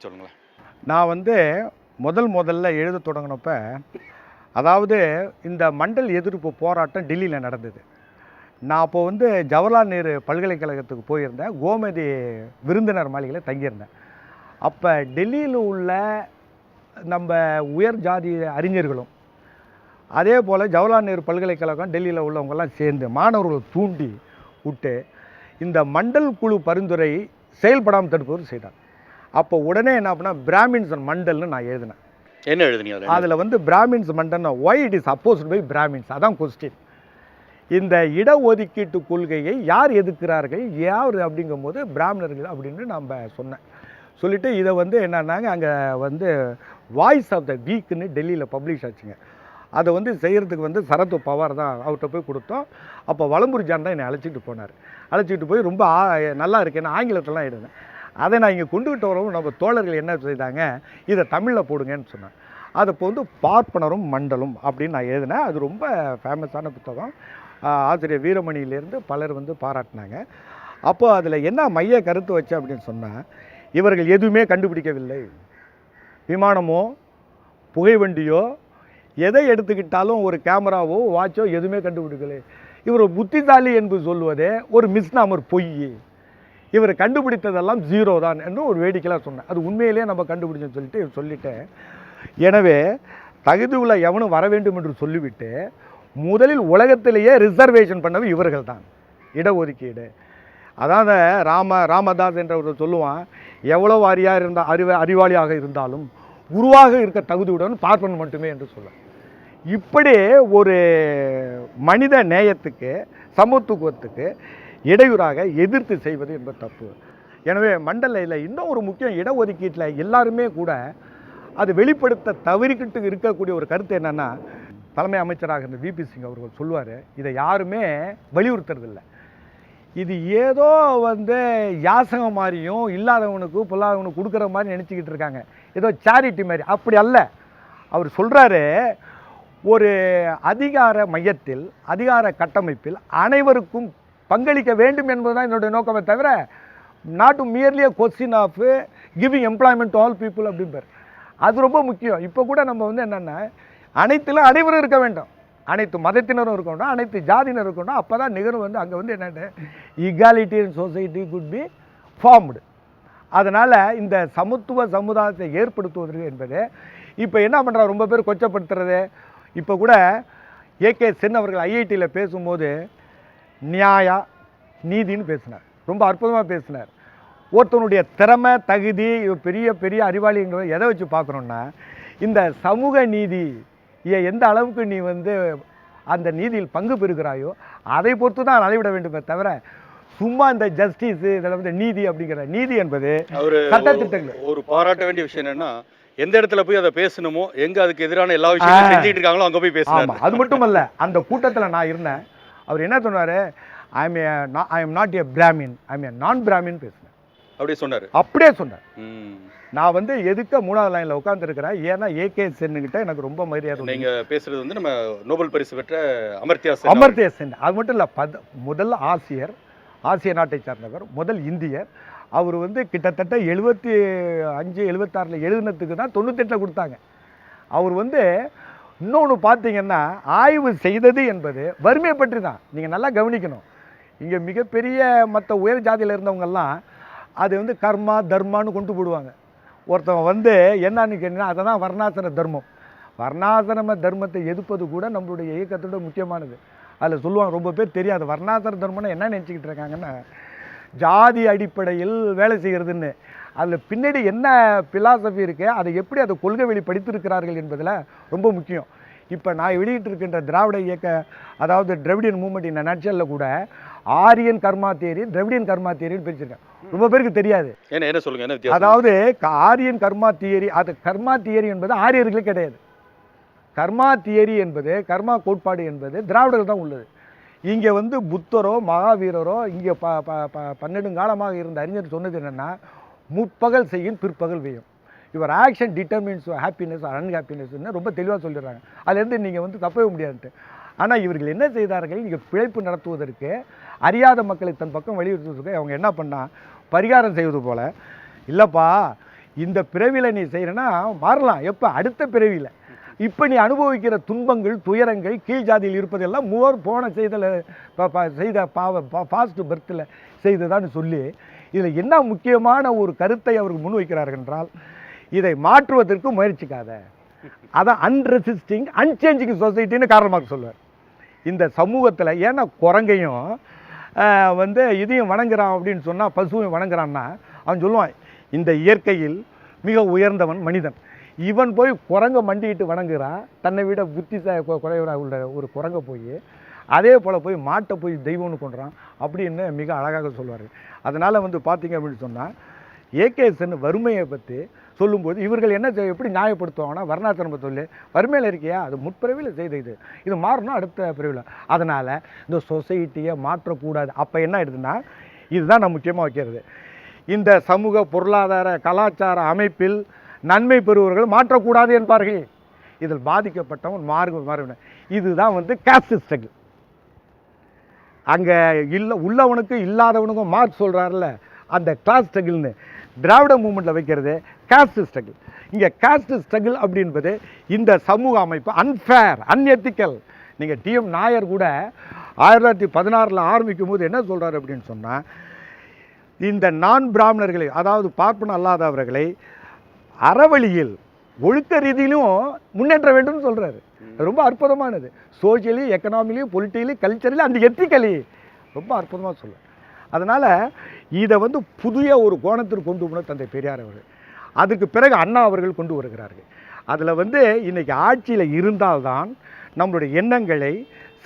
சொல்லுங்களேன். நான் வந்து முதல்ல எழுத தொடங்கினப்ப, அதாவது இந்த மண்டல் எதிர்ப்பு போராட்டம் டெல்லியில் நடந்தது. நான் அப்போ வந்து ஜவஹர்லால் நேரு பல்கலைக்கழகத்துக்கு போயிருந்தேன். கோமதி விருந்தினர் மாளிகையில் தங்கியிருந்தேன். அப்போ டெல்லியில் உள்ள நம்ம உயர் ஜாதி அறிஞர்களும், அதே போல் ஜவஹர்லால் நேரு பல்கலைக்கழகம் டெல்லியில் உள்ளவங்கெல்லாம் சேர்ந்து மாணவர்களை தூண்டி விட்டு இந்த மண்டல் குழு பரிந்துரை செயல்படாமல் தடுப்பவர் செய்தார். அப்போ உடனே என்ன பண்ணால் பிராமின்ஸ் அண்ட் மண்டல்னு நான் எழுதினேன். என்ன எழுதுனீங்க? அதில் வந்து பிராமின்ஸ் மண்டல்னா why it is opposed by Brahmins, அதான் கொஸ்டின். இந்த இடஒதுக்கீட்டு கொள்கையை யார் எதிர்க்கிறார்கள், யார் அப்படிங்கும்போது பிராமணர்கள் அப்படின்னு நம்ம சொன்னேன். சொல்லிவிட்டு இதை வந்து என்னன்னாங்க, அங்கே வந்து வாய்ஸ் ஆஃப் த வீக்குன்னு டெல்லியில் பப்ளிஷ் ஆச்சுங்க. அதை வந்து செய்கிறதுக்கு வந்து சரத் பவார் தான் அவர்கிட்ட போய் கொடுத்தோம். அப்போ வலம்புரி ஜான் தான் என்னை அழைச்சிட்டு போனார். அழைச்சிட்டு போய் ரொம்ப நல்லா இருக்கேன்னு ஆங்கிலத்திலாம் எழுதுனேன். அதை நான் இங்கே கொண்டுகிட்டு வரவும் நம்ம தோழர்கள் என்ன செய்தாங்க, இதை தமிழில் போடுங்கன்னு சொன்னேன். அதை இப்போ வந்து பார்ப்பனரும் மண்டலும் அப்படின்னு நான் எழுதினேன். அது ரொம்ப ஃபேமஸான புத்தகம். ஆசிரியர் வீரமணியிலேருந்து பலர் வந்து பாராட்டினாங்க. அப்போ அதில் என்ன மைய கருத்து வச்சேன் அப்படின்னு சொன்னால், இவர்கள் எதுவுமே கண்டுபிடிக்கவில்லை. விமானமோ புகைவண்டியோ எதை எடுத்துக்கிட்டாலும் ஒரு கேமராவோ வாட்சோ எதுவுமே கண்டுபிடிக்கலை. இவர் புத்திசாலி என்று சொல்வதே ஒரு மிஸ்நாமர் பொய். இவர் கண்டுபிடித்ததெல்லாம் ஜீரோ தான் என்று ஒரு வேடிக்கையாக சொன்னேன். அது உண்மையிலேயே நம்ம கண்டுபிடிச்சோன்னு சொல்லிட்டேன். எனவே தகுதி உள்ள எவனும் வர வேண்டும் என்று சொல்லிவிட்டு முதலில் உலகத்திலேயே ரிசர்வேஷன் பண்ணது இவர்கள் தான், இடஒதுக்கீடு. அதாவது ராமதாஸ் என்றவர் சொல்லுவான், எவ்வளோ அறிவாளியாக இருந்தாலும் குருவாக இருக்க தகுதியுடன் பார்ப்பன் மட்டுமே என்று சொல்ல. இப்படி ஒரு மனித நேயத்துக்கு சமத்துவத்துக்கு இடையூறாக எதிர்த்து செய்வது என்பது தப்பு. எனவே மண்டலில் இன்னும் ஒரு முக்கியம், இடஒதுக்கீட்டில் எல்லாருமே கூட அது வெளிப்படுத்த தவறிக்கிட்டு இருக்கக்கூடிய ஒரு கருத்து என்னென்னா, தலைமை அமைச்சராக இருந்த விபி சிங் அவர்கள் சொல்லுவார், இதை யாருமே வலியுறுத்துறதில்லை. இது ஏதோ வந்து யாசகம் மாதிரியும் இல்லாதவனுக்கு பொல்லாதவனுக்கு கொடுக்குற மாதிரி நினச்சிக்கிட்டு இருக்காங்க, ஏதோ சேரிட்டி மாதிரி. அப்படி அல்ல. அவர் சொல்கிறாரு, ஒரு அதிகார மையத்தில் அதிகார கட்டமைப்பில் அனைவருக்கும் பங்களிக்க வேண்டும் என்பதுதான் என்னுடைய நோக்கமே தவிர not merely a question of giving employment to all people அப்படிம்பார். அது ரொம்ப முக்கியம். இப்போ கூட நம்ம வந்து என்னென்னா, அனைத்திலும் அனைவரும் இருக்க வேண்டும், அனைத்து மதத்தினரும் இருக்க வேண்டும், அனைத்து ஜாதியினரும் இருக்க வேண்டும். அப்போ தான் நிகழ்வு வந்து அங்கே வந்து என்னென்ன ஈகாலிட்டியன் சொசைட்டி குட் பி ஃபார்ம்டு. அதனால் இந்த சமத்துவ சமுதாயத்தை ஏற்படுத்துவதற்கு என்பது இப்போ என்ன பண்ணுறாங்க, ரொம்ப பேர் கொச்சப்படுத்துறது. இப்போ கூட ஏகே சென் அவர்கள் ஐஐடியில் பேசும்போது நியாயா நீதின்னு பேசினார். ரொம்ப அற்புதமாக பேசினார். ஒருத்தனுடைய திறமை தகுதி பெரிய பெரிய அறிவாளிங்கிற எதை வச்சு பார்க்குறோன்னா, இந்த சமூக நீதி எந்த அளவுக்கு நீ வந்து அந்த நீதியில் பங்கு பெறுகிறாயோ அதை பொறுத்து தான் அளவிட வேண்டுமே தவிர சும்மா இந்த ஜஸ்டிஸ் இதில் வந்து நீதி அப்படிங்கிற நீதி என்பது சட்டத்திட்டங்கள். ஒரு பாராட்ட வேண்டிய விஷயம் என்னன்னா, எந்த இடத்துல போய் அதை பேசணுமோ, எங்க அதுக்கு எதிரான எல்லா விஷயமும் செஞ்சுட்டு இருக்காங்களோ அங்கே போய் பேசணும். அது மட்டும் அல்ல, அந்த கூட்டத்தில் நான் இருந்தேன். அவர் என்ன சொன்னார், I am not a Brahmin, I M A நான் பிராமின் பேசினேன். அப்படியே சொன்னார். அப்படியே சொன்னார். நான் வந்து எதுக்க 3வது லைனில் உட்காந்துருக்கிறேன். ஏன்னா ஏகே சென்னுக்கிட்ட எனக்கு ரொம்ப மரியாதை. நீங்கள் பேசுகிறது வந்து நம்ம நோபல் பரிசு பெற்ற அமர்த்தியா சென். அது மட்டும் இல்லை, முதல் ஆசிய நாட்டை சார்ந்தவர், முதல் இந்தியர். அவர் வந்து கிட்டத்தட்ட 75 76 எழுதினத்துக்கு தான் 98 கொடுத்தாங்க. அவர் வந்து இன்னொன்று பார்த்தீங்கன்னா, ஆய்வு செய்தது என்பது வறுமையை பற்றி தான். நீங்கள் நல்லா கவனிக்கணும். இங்கே மிகப்பெரிய மற்ற உயர் ஜாதியில் இருந்தவங்கெல்லாம் அது வந்து கர்மா தர்மான்னு கொண்டு போடுவாங்க. ஒருத்தவங்க வந்து என்னன்னு கேட்டீங்கன்னா, அதை தான் வர்ணாசிரம தர்மம். வர்ணாசிரம தர்மத்தை எதிர்ப்பது கூட நம்மளுடைய இயக்கத்தோட முக்கியமானது. அதில் சொல்லுவாங்க, ரொம்ப பேர் தெரியாது வர்ணாசிரம தர்மம்னா என்ன நினச்சிக்கிட்டு இருக்காங்கன்னா, ஜாதி அடிப்படையில் வேலை செய்கிறதுன்னு. அதில் பின்னாடி என்ன பிலாசபி இருக்கு, அதை எப்படி அதை கொள்கை வழி படித்திருக்கிறார்கள் என்பதில் ரொம்ப முக்கியம். இப்போ நான் வெளியிட்டிருக்கின்ற திராவிட இயக்க, அதாவது திராவிடியன் மூவ்மெண்ட் இந்த நட்சலில் கூட ஆரியன் கர்மா தியரி, திராவிடியன் கர்மா தியரின்னு பிரிச்சிருக்கேன். ரொம்ப பேருக்கு தெரியாது. என்ன சொல்லுங்க. அதாவது ஆரியன் கர்மா தியரி, அது கர்மா தியரி என்பது ஆரியர்களுக்கு கிடையாது. கர்மா தியரி என்பது, கர்மா கோட்பாடு என்பது திராவிடர்கள் தான் உள்ளது. இங்கே வந்து புத்தரோ மகாவீரரோ இங்கே 12 காலமாக இருந்த அறிஞர் சொன்னது என்னென்னா, முற்பகல் செய்யும் பிற்பகல் வேயும். Your action determines happiness or அன்ஹாப்பினஸ்ன்னு ரொம்ப தெளிவாக சொல்லிடுறாங்க. அதுலேருந்து நீங்கள் வந்து தப்பவே முடியாதுன்ட்டு. ஆனால் இவர்கள் என்ன செய்தார்கள், இங்கே பிழைப்பு நடத்துவதற்கு, அறியாத மக்களை தன் பக்கம் வலியுறுத்துவதற்கு அவங்க என்ன பண்ணால், பரிகாரம் செய்வது போல், இல்லைப்பா இந்த பிறவியில் நீ செய்கிறனா மாறலாம். எப்போ? அடுத்த பிறவியில். இப்போ நீ அனுபவிக்கிற துன்பங்கள், துயரங்கள், கீழ் ஜாதியில் இருப்பதெல்லாம் போன செய்த பாஸ்ட் பர்த்தில் செய்ததான்னு சொல்லி இதில் என்ன முக்கியமான ஒரு கருத்தை அவர்கள் முன்வைக்கிறார்கள் என்றால், இதை மாற்றுவதற்கு முயற்சிக்காத, அதான் அன்ரெசிஸ்டிங் அன்சேஞ்சிங் சொசைட்டின்னு காரணமாக சொல்லுவார். இந்த சமூகத்தில் ஏன்னா குரங்கையும் இதையும் வணங்குறான் அப்படின்னு சொன்னால், பசுவையும் வணங்குறான்னா அவன் சொல்லுவான், இந்த இயற்கையில் மிக உயர்ந்தவன் மனிதன். இவன் போய் குரங்கை மண்டிட்டு வணங்குறான். தன்னை விட புத்தி குறைவராக உள்ள ஒரு குரங்கை போய் அதே போல் போய் மாட்டை போய் தெய்வம்னு கொண்டுறான் அப்படின்னு மிக அழகாக சொல்லுவார். அதனால் பார்த்தீங்க அப்படின்னு சொன்னால், ஏகேசன் வறுமையை பற்றி சொல்லும்போது இவர்கள் என்ன எப்படி நியாயப்படுத்துவாங்கன்னா, வர்ணாசிரம சொல்லி வறுமையில் இருக்கியா, அது முற்பிறவியில் செய்த இது மாறணும் அடுத்த பிறவியில். அதனால் இந்த சொசைட்டியை மாற்றக்கூடாது. அப்போ என்ன ஆயிடுதுன்னா, இதுதான் நான் முக்கியமாக வைக்கிறது, இந்த சமூக பொருளாதார கலாச்சார அமைப்பில் நன்மை பெறுவர்கள் மாற்றக்கூடாது என்பார்கள். இதில் பாதிக்கப்பட்டவன் மாறுவன. இதுதான் காஸ்ட் ஸ்ட்ரகிள். அங்கே உள்ளவனுக்கு இல்லாதவனுக்கும் மார்க் சொல்கிறார்ல, அந்த கிளாஸ் ஸ்ட்ரகிள்னு திராவிட மூமெண்ட்டில் வைக்கிறது காஸ்ட் ஸ்ட்ரகிள். இங்கே காஸ்ட் ஸ்ட்ரகிள் அப்படின்பது இந்த சமூக அமைப்பு அன்ஃபேர், அன்எத்திக்கல். நீங்கள் டிஎம் நாயர் கூட 1916 ஆரம்பிக்கும் போது என்ன சொல்கிறார் அப்படின்னு சொன்னால், இந்த நான் பிராமணர்களை, அதாவது பார்ப்பன அல்லாதவர்களை அறவழியில் ஒழுக்க ரீதியிலும் முன்னேற்ற வேண்டும்னு சொல்கிறாரு. ரொம்ப அற்புதமானது. Socially, economically, politically, culturally and ethically ரொம்ப அற்புதமாக சொல்லுவார். அதனால் இதை புதிய ஒரு கோணத்திற்கு கொண்டு போன தந்தை பெரியார் அவர்கள், அதுக்கு பிறகு அண்ணா அவர்கள் கொண்டு வருகிறார்கள். அதில் இன்றைக்கி ஆட்சியில் இருந்தால்தான் நம்மளுடைய எண்ணங்களை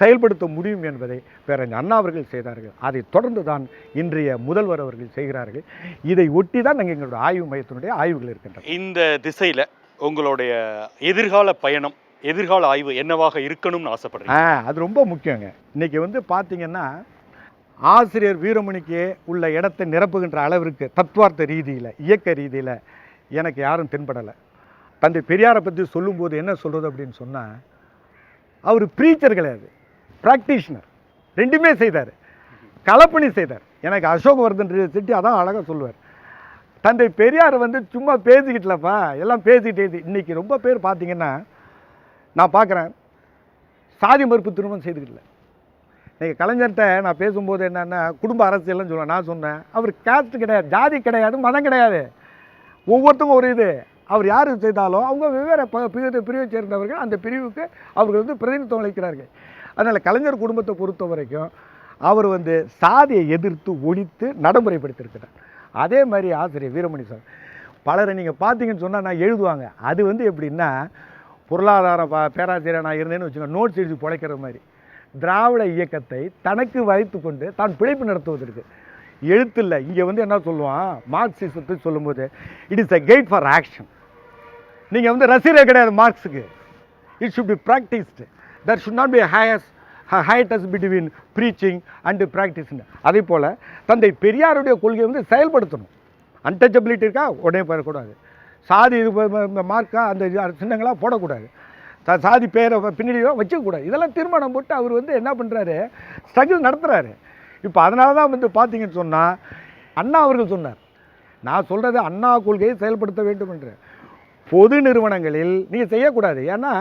செயல்படுத்த முடியும் என்பதை பேரறிஞர் அண்ணா அவர்கள் செய்தார்கள். அதை தொடர்ந்து தான் இன்றைய முதல்வர் அவர்கள் செய்கிறார்கள். இதை ஒட்டி தான் நாங்கள் எங்களுடைய ஆய்வு மையத்தினுடைய ஆய்வுகள் இருக்கின்றன. இந்த திசையில் உங்களுடைய எதிர்கால பயணம், எதிர்கால ஆய்வு என்னவாக இருக்கணும்னு ஆசைப்படுறீங்க? அது ரொம்ப முக்கியங்க. இன்றைக்கி பார்த்தீங்கன்னா, ஆசிரியர் வீரமணிக்கு உள்ள இடத்தை நிரப்புகின்ற அளவிற்கு தத்துவார்த்த ரீதியில், இயக்க ரீதியில் எனக்கு யாரும் தென்படலை. தந்தை பெரியாரை பற்றி சொல்லும்போது என்ன சொல்கிறது அப்படின்னு சொன்னால், அவர் ப்ரீச்சர் கிடையாது, ப்ராக்டிஷனர். ரெண்டுமே செய்தார், கலப்பணி செய்தார். எனக்கு அசோகவர்தன் செட்டி அதான் அழகாக சொல்லுவார், தந்தை பெரியார் சும்மா பேசிக்கிட்டலப்பா, எல்லாம் பேசிக்கிட்டே. இன்றைக்கி ரொம்ப பேர் பார்த்தீங்கன்னா, நான் பார்க்குறேன், சாதி மறுப்பு திருமணம் செய்துக்கிட்டல. நீங்கள் கலைஞர்கிட்ட நான் பேசும்போது என்னென்னா, குடும்ப அரசியல்னு சொல்லுவேன். நான் சொன்னேன், அவர் காஸ்ட் கிடையாது, ஜாதி கிடையாது, மதம் கிடையாது, ஒவ்வொருத்தவங்க ஒரு இது. அவர் யார் செய்தாலும் அவங்க வெவ்வேறு பிரிவை சேர்ந்தவர்கள், அந்த பிரிவுக்கு அவர்கள் பிரதிநிதித்துவம் அளிக்கிறார்கள். அதனால் கலைஞர் குடும்பத்தை பொறுத்த வரைக்கும் அவர் சாதியை எதிர்த்து ஒழித்து நடைமுறைப்படுத்தியிருக்கிறார். அதே மாதிரி ஆசிரியர் வீரமணி சார் பலரை நீங்கள் பார்த்தீங்கன்னு சொன்னால் நான் எழுதுவாங்க. அது எப்படின்னா, பொருளாதார பேராசிரியர் நான் இருந்தேன்னு வச்சுக்கோங்க, நோட்ஸ் எழுதி பிழைக்கிற மாதிரி திராவிட இயக்கத்தை தனக்கு வைத்து கொண்டு தான் பிழைப்பு நடத்துவதற்கு எழுத்தில் இங்கே என்ன சொல்லுவான், மார்க்சிசத்தை சொல்லும்போது it is a guide for action. நீங்கள் ரசிகரே கிடையாது மார்க்ஸுக்கு. It should be practised. That should not be hiatus between preaching and ப்ராக்டிஸ்னு. அதே போல் தந்தை பெரியாருடைய கொள்கையை செயல்படுத்தணும். அன்டச்சபிலிட்டி இருக்கா உடனே போயிடக்கூடாது, சாதி இது மார்க்கா அந்த சின்னங்களாக போடக்கூடாது, சாதி பேரை பின்னணியோ வச்சுக்கக்கூடாது. இதெல்லாம் தீர்மானம் போட்டு அவர் என்ன பண்ணுறாரு, ஸ்ட்ரகிள் நடத்துகிறாரு. இப்போ அதனால தான் பார்த்தீங்கன்னு சொன்னால், அண்ணா அவர்கள் சொன்னார், நான் சொல்கிறது அண்ணா கொள்கையை செயல்படுத்த வேண்டும் என்று. பொது நிறுவனங்களில் நீங்கள் செய்யக்கூடாது. ஏன்னா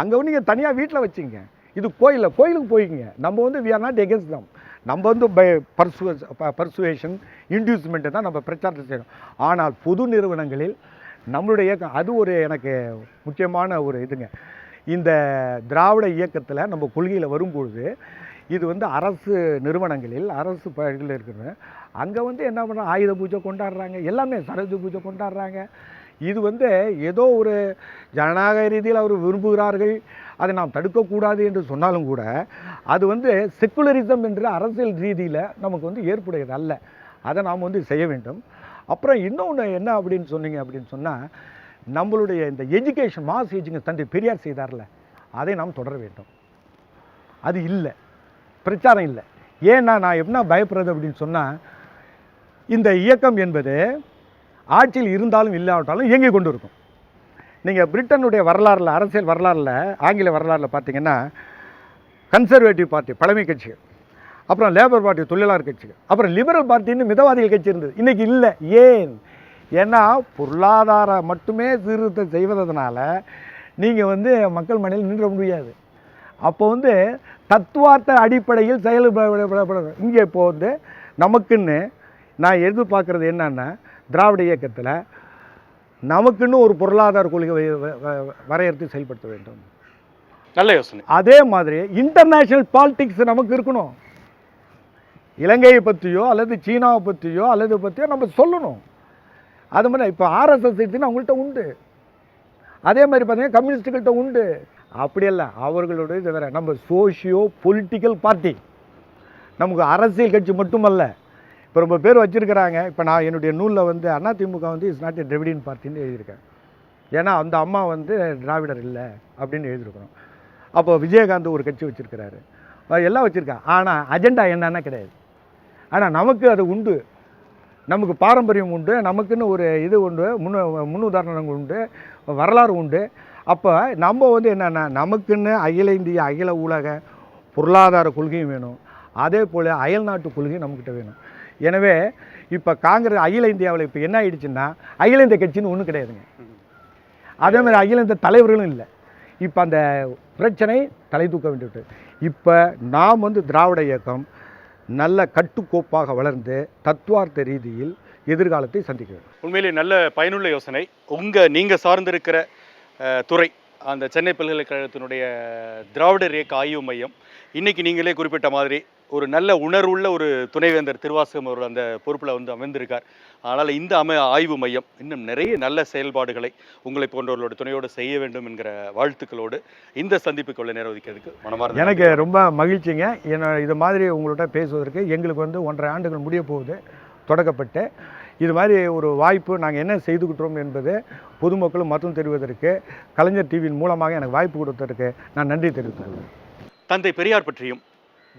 அங்கே நீங்கள் தனியாக வீட்டில் வச்சுங்க, இது கோயிலுக்கு போய்க்குங்க. நம்ம வி ஆர் நாட் எகென்ஸ்ட் தம். நம்ம பை பர்சுவேஷன் இன்டியூஸ்மெண்ட்டு தான் நம்ம பிரச்சாரத்தை செய்யணும். ஆனால் பொது நிறுவனங்களில் நம்மளுடைய இயக்கம் அது ஒரு எனக்கு முக்கியமான ஒரு இதுங்க. இந்த திராவிட இயக்கத்தில் நம்ம கொள்கையில் வரும்பொழுது இது அரசு நிறுவனங்களில், அரசு பகுதியில் இருக்கிற அங்கே என்ன பண்ணுறாங்க, ஆயுத பூஜை கொண்டாடுறாங்க, எல்லாமே சரஸ்வதி பூஜை கொண்டாடுறாங்க. இது ஏதோ ஒரு ஜனநாயக ரீதியில் அவர் விரும்புகிறார்கள், அதை நாம் தடுக்கக்கூடாது என்று சொன்னாலும் கூட அது செக்குலரிசம் என்ற அரசியல் ரீதியில் நமக்கு ஏற்புடையது அல்ல. அதை நாம் செய்ய வேண்டும். அப்புறம் இன்னொன்று என்ன அப்படின்னு சொன்னீங்க அப்படின்னு சொன்னால், நம்மளுடைய இந்த எஜுகேஷன், மாஸ் எஜுகேஷன் தந்தை பெரியார் செய்தார்ல, அதை நாம் தொடர வேண்டும். அது இல்லை, பிரச்சாரம் இல்லை. ஏன்னா நான் என்ன பயப்படுறது அப்படின்னு சொன்னால், இந்த இயக்கம் என்பது ஆட்சியில் இருந்தாலும் இல்லாவிட்டாலும் இயங்கி கொண்டு இருக்கும். நீங்கள் பிரிட்டனுடைய வரலாறில், அரசியல் வரலாறில், ஆங்கில வரலாறில் பார்த்தீங்கன்னா, கன்சர்வேட்டிவ் பார்ட்டி பழமை கட்சிகள், அப்புறம் லேபர் பார்ட்டி தொழிலாளர் கட்சிகள், அப்புறம் லிபரல் பார்ட்டின்னு மிதவாதிகள் கட்சி இருந்தது. இன்றைக்கி இல்லை. ஏன்? ஏன்னா பொருளாதாரம் மட்டுமே சீர்திருத்தம் செய்வதனால நீங்கள் வந்து மக்கள் மனதில் நின்ற முடியாது. அப்போ வந்து தத்துவார்த்த அடிப்படையில் செயல்படணும். இங்கே இப்போ வந்து நமக்குன்னு நான் எதிர்பார்க்குறது என்னன்னா, திராவிட இயக்கத்தில் நமக்குன்னு ஒரு பொருளாதார கொள்கை வரையறுத்து செயல்படுத்த வேண்டும். நல்ல யோசனை. அதே மாதிரி இன்டர்நேஷ்னல் பாலிடிக்ஸ் நமக்கு இருக்கணும். இலங்கையை பற்றியோ அல்லது சீனாவை பற்றியோ நம்ம சொல்லணும். அது மாதிரி இப்போ ஆர்எஸ்எஸ் எடுத்துன்னு அவங்கள்ட்ட உண்டு, அதே மாதிரி பார்த்தீங்கன்னா கம்யூனிஸ்டுகள்கிட்ட உண்டு. அப்படியல்ல, அவர்களோட இது வேறு. நம்ம சோஷியோ பொலிட்டிக்கல் பார்ட்டி, நமக்கு அரசியல் கட்சி மட்டுமல்ல. இப்போ ரொம்ப பேர் வச்சுருக்கிறாங்க. இப்போ நான் என்னுடைய நூலில் வந்து அதிமுக வந்து இஸ் நாட் எ திராவிடியன் பார்ட்டின்னு எழுதியிருக்கேன். ஏன்னா அந்த அம்மா வந்து திராவிடர் இல்லை அப்படின்னு எழுதியிருக்கிறோம். அப்போ விஜயகாந்த் ஒரு கட்சி வச்சுருக்கிறாரு, எல்லாம் வச்சுருக்காங்க. ஆனால் அஜெண்டா என்னன்னா கிடையாது. ஆனால் நமக்கு அது உண்டு, நமக்கு பாரம்பரியம் உண்டு, நமக்குன்னு ஒரு இது உண்டு, முன்னுதாரணங்கள் உண்டு, வரலாறு உண்டு. அப்போ நம்ம வந்து என்னென்னா, நமக்குன்னு அகில இந்திய அகில உலக பொருளாதார கொள்கையும் வேணும், அதே போல் அயல் நாட்டு கொள்கையும் நம்மக்கிட்ட வேணும். எனவே இப்போ காங்கிரஸ் அகில இந்தியாவில் இப்போ என்ன ஆயிடுச்சுன்னா, அகில இந்திய கட்சின்னு ஒன்றும் கிடையாதுங்க. அதே மாதிரி அகில இந்திய தலைவர்களும் இல்லை. இப்போ அந்த பிரச்சனை தலை தூக்க வேண்டிவிட்டு, இப்போ நாம் வந்து திராவிட இயக்கம் நல்ல கட்டுக்கோப்பாக வளர்ந்து தத்துவார்த்த ரீதியில் எதிர்காலத்தை சந்திக்க வேண்டும். உண்மையிலே நல்ல பயனுள்ள யோசனை. நீங்கள் சார்ந்திருக்கிற துறை, அந்த சென்னை பல்கலைக்கழகத்தினுடைய திராவிடர் இயக்க ஆய்வு மையம், இன்றைக்கி நீங்களே குறிப்பிட்ட மாதிரி ஒரு நல்ல உணர்வுள்ள ஒரு துணைவேந்தர் திருவாசகம் அவர்கள் அந்த பொறுப்பில் வந்து அமர்ந்திருக்கார். ஆனால் இந்த ஆய்வு மையம் இன்னும் நிறைய நல்ல செயல்பாடுகளை உங்களை போன்றவர்களோட துணையோடு செய்ய வேண்டும் என்கிற வாழ்த்துக்களோடு இந்த சந்திப்புக்குள்ள நேரம் ஒதுக்கிறதுக்கு மனமார்ந்த எனக்கு ரொம்ப மகிழ்ச்சிங்க. இது மாதிரி உங்கள்கிட்ட பேசுவதற்கு எங்களுக்கு வந்து 1.5 ஆண்டுகள் முடிய போகுது தொடக்கப்பட்டு. இது மாதிரி ஒரு வாய்ப்பு நாங்கள் என்ன செய்துக்கிட்டோம் என்பது பொதுமக்களும் மற்றும் தெரிவதற்கு கலைஞர் டிவியின் மூலமாக எனக்கு வாய்ப்பு கொடுத்ததற்கு நான் நன்றி தெரிவித்துள்ளேன். தந்தை பெரியார் பற்றியும்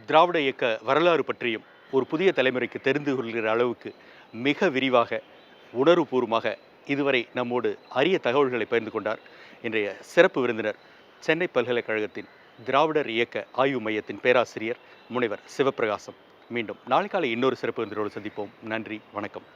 திராவிட இயக்க வரலாறு பற்றியும் ஒரு புதிய தலைமுறைக்கு தெரிந்து கொள்கிற அளவுக்கு மிக விரிவாக உணர்வுபூர்வமாக இதுவரை நம்மோடு அரிய தகவல்களை பகிர்ந்து கொண்டார் இன்றைய சிறப்பு விருந்தினர், சென்னை பல்கலைக்கழகத்தின் திராவிடர் இயக்க ஆய்வு மையத்தின் பேராசிரியர் முனைவர் சிவப்பிரகாசம். மீண்டும் நாளை காலை இன்னொரு சிறப்பு விருந்தினரோடு சந்திப்போம். நன்றி, வணக்கம்.